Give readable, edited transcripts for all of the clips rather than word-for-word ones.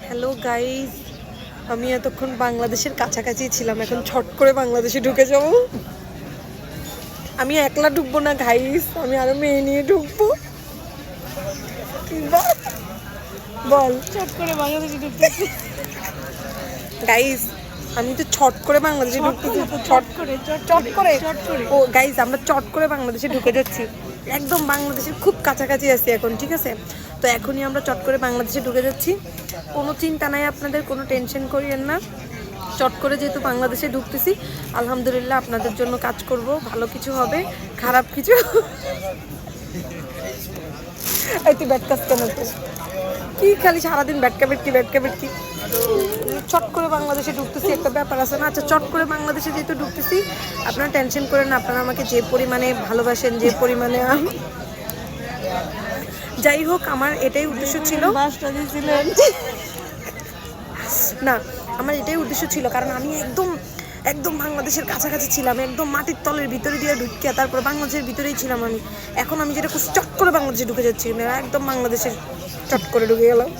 Hello guys, আমি এতক্ষণ বাংলাদেশের কাছাকাছি ছিলাম, এখন ছট করে বাংলাদেশে ঢুকে যাব। আমি একলা ঢুকবো না গাইজ, আমি আরো মেয়ে নিয়ে ঢুকবো। বল চট করে বাংলাদেশে ঢুকতেছি গাইজ, আমি তো ছট করে বাংলাদেশে ঢুকতেছি। চট করে ও গাইজ, আমরা চট করে বাংলাদেশে ঢুকে যাচ্ছি, একদম বাংলাদেশের খুব কাছাকাছি আছি এখন, ঠিক আছে? তো এখনই আমরা চট করে বাংলাদেশে ঢুকে যাচ্ছি। কোনো চিন্তা নাই আপনাদের, কোনো টেনশন করিয়েন না। চট করে যেহেতু বাংলাদেশে ঢুকতেছি, আলহামদুলিল্লাহ আপনাদের জন্য কাজ করব, ভালো কিছু হবে, খারাপ কিছু। এই তুই ব্যাট কাজ কেন তো? কি খালি সারাদিন ব্যাটকা বেটকি। চট করে বাংলাদেশে ঢুকতেছি, একটা ব্যাপার আছে না? আচ্ছা, চট করে বাংলাদেশে যেহেতু ঢুকতেছি, আপনারা টেনশন করেন না। আপনারা আমাকে যে পরিমাণে ভালোবাসেন, যে পরিমাণে যাই হোক, আমার এটাই উদ্দেশ্য ছিল। বাসটা দিয়েছিলেন না, আমার এটাই উদ্দেশ্য ছিল, কারণ আমি একদম একদম বাংলাদেশের কাছাকাছি ছিলাম, একদম মাটির তলের ভিতরে দিয়ে ঢুকিয়া তারপর বাংলাদেশের ভিতরেই ছিলাম আমি। এখন আমি যেটা খুব চট করে বাংলাদেশে ঢুকে যাচ্ছি, একদম বাংলাদেশের চট করে ঢুকে গেলাম।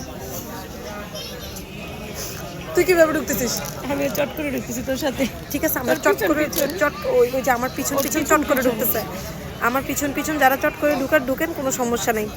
তুই কিভাবে ঢুকতেছিস? আমি চট করে ঢুকতেছি তোর সাথে। ঠিক আছে, আমরা চট করে ওই যে আমার পিছন চট করে ঢুকতেছে। আমার পিছন যারা চট করে ঢুকেন, কোনো সমস্যা নেই।